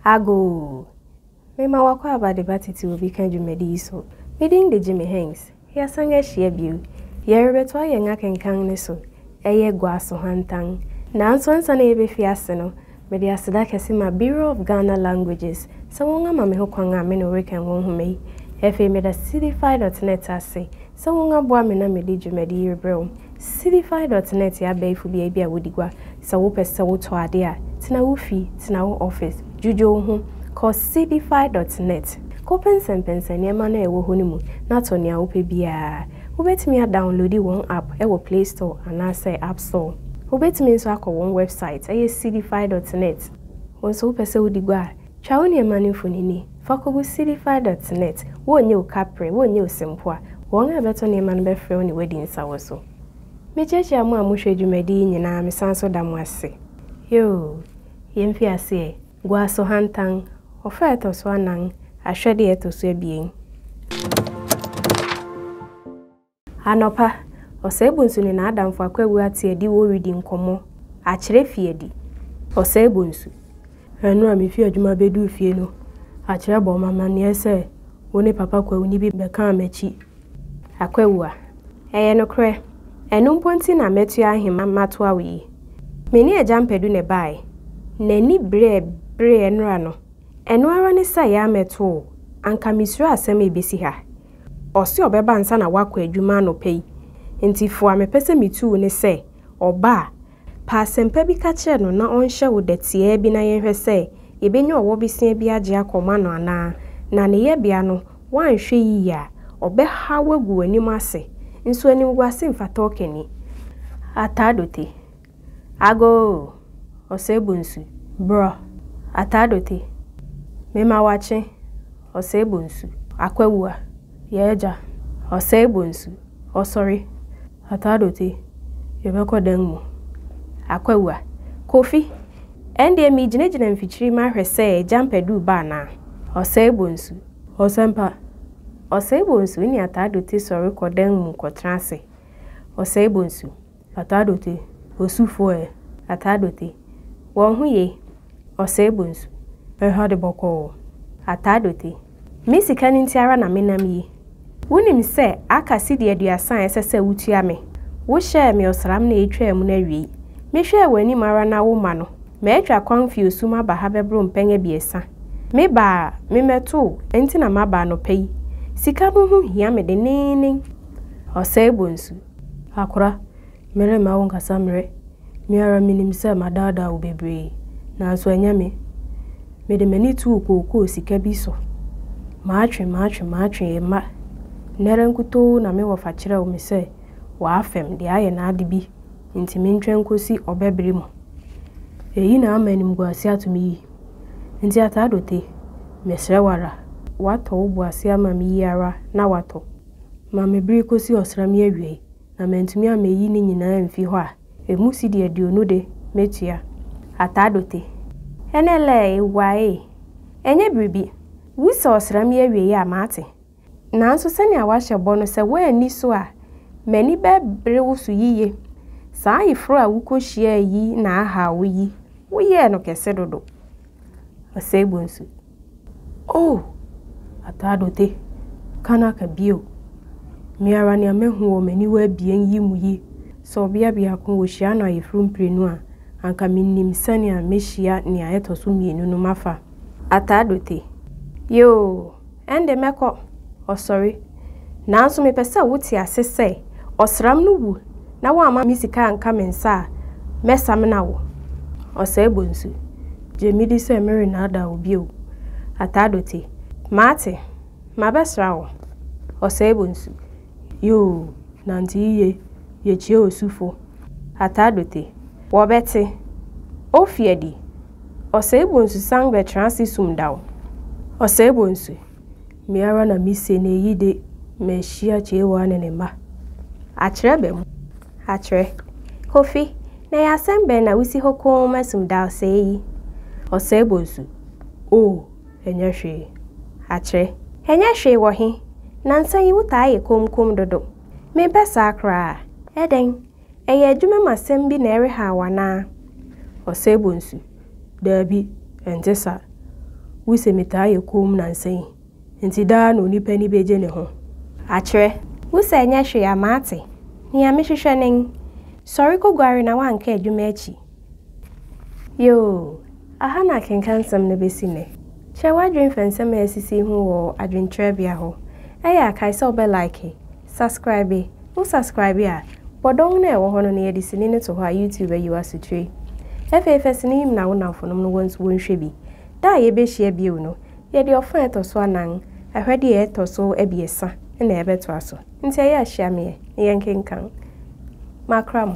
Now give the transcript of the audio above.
Ago. Mema wakwa abade ba Tete Wɔ Bi Ka dwumadi so. Medin de Jimmy Hanks. Ya sanga hye bio. Ya rebeto ye ngakenkan ne so. Eye Guasohantan. Na anso ansa na yebefi ase no. Mede aseda kese ma Bureau of Ghana Languages. Sa wonga ma me ho kwan a me no reken won humei. Efe me da cdfi.net ase. Sa wonga boa me na mede dwumadi rebrɛw. cdfi.net ya baifu bia bia wodigwa. Sa wo pese wo to ade a. Tina wo fi, tina wo office. Jujo ho. Ko cdfi.net. Ko pensen niema na ewo ho ni mu. Na to ne a wo pe bia. Wo betimi a download one app ewo Play Store and say App Store. Wo betimi nso akọ one website eye cdfi.net. Wonso wo pese wodigwa. Twa wo niema ni fonini. Fakobu cdfi.net. Wo nye o kapre, wo nye o sempoa. Won a beto niema no be frɛ ni wedi nsa wo so. Me cheche amu amuhwe dwumadi nyina me sanso da mu ase. Yo, yemfi ase Guasohantan, ofa etoso anan, ahwede etoso abien. Anopa, osebunsu ni na adamfo akwawu ate adi wo redi nkomo, akyere fiedi. Osebunsu. Enu amefi adwuma bedu fie no. Akyere bo mama ne ese, woni papa kwawu ni bi beka amachi. Akwawu a. Eye no kre. Enu mponti na metu ahema mato awi. Meni ejampedu ne bai. Neni bre enra no. Enu ara ne sa ya meto. Anka misru asem ebesi ha. Osi obeba nsa na wakwa adwuma no pei. Nti fo amepese mitu ne se oba pa sempa bi ka kire no na onhye wo datie bi na yenhwe se yebenyu owo bisia bi age akoma no ana na ne ye bia no wanhwe yi ya obe ha wagu anim ase nso anim gwase mfata okeni atadote ago osebunsu bro atadote mema wache osebunsu akwawua yeja osebunsu osori atadote yebeko denmu akwawua kofi ende mi ginegina mfichiri ma hwese jampedu ba na osebunsu osempa osebunsu ni atadote sori kodenmu kotrase osebunsu atadote osufo atadote won huye osebunsu ehade boko atadote misika ntiara na menam yi wonim se aka sidi aduasan esese wutua me wo share me osram na etwa mu na wi me hwe wani mara na wo ma no me atwa kwan fi osuma ba ha bebro mpenye biesa me ba me meto enti na maba no pei sika no hu hia me de nene osebunsu akora mere ma won kasa mere me ara minim se madada wo bebre na so anya me de mani tu kokoko sika bi so maatwe ma nere nkuto na me wo fa kire wo me se wa afem de aye na ade bi nti me ntwen kosi obebere mu eyi na amanim guase atumi nti atadote mesre wara wato obuase ama me yara na wato ma me biri kosi osram ye awie na mentumi ameyi ni nyina mfi ho a emusi de aduonu de metua atadote enele ewae enye biribi wusa osram ye awie ya mate nanso sani awahye bo no se wa ni so a mani bebere wusu yiye saa ifro a wukohia yi na aha wo yi wo ye no kese dodo osebunsu oh atadote kana ka bio miara ni amehu o mani wa bien yi mu yi so bia ko wo hia na ifro mprenu a anka minnim sani a mehia ni ayetoso mienu no mafa atadote yo ende meko osori nanso me pese wuti asese osram no wu na wa ama misika anka mensa mesam na wo osebunsu jemidi se mere na ada obi o atadote mate mabesra wo osebunsu yo nanti ye chie osufo atadote wo bete ofiedi osebunsu sang be transisum dawo osebunsu miara na mise na yide mehia chewa ne ma akyere bem akyere kofi na ya sembe na wisi hoko masum daw sei osebunsu o enye hwe akyere enye hwe wo he na nsan yi wuta aye komkom dodo me pesa akra eden eye adwuma masem bi na ere ha wana osebunsu dabi entesa wuse metaa ye kom na nsen nti daa no nipa ni beje ne ho akyere wuse enya hwe ya maate ni ya mehwehwe nen sorry ko gware na wanka adwuma achi yo aha na kenkan sam ne besi ne che wadwen fansam asisi hu wo adwentre bia ho eya kai so be like subscribe who subscribe ya bodong na ewo hono na ye disini ne to ho YouTube ayi wasutwe FFS ni him na wonamfonom no wonsu wonhwe bi da ye be hia bi no ye de ofan etoso anan ahwede ye etoso ebiesa na ebeto aso nti ye ahia me ye nkenkan makram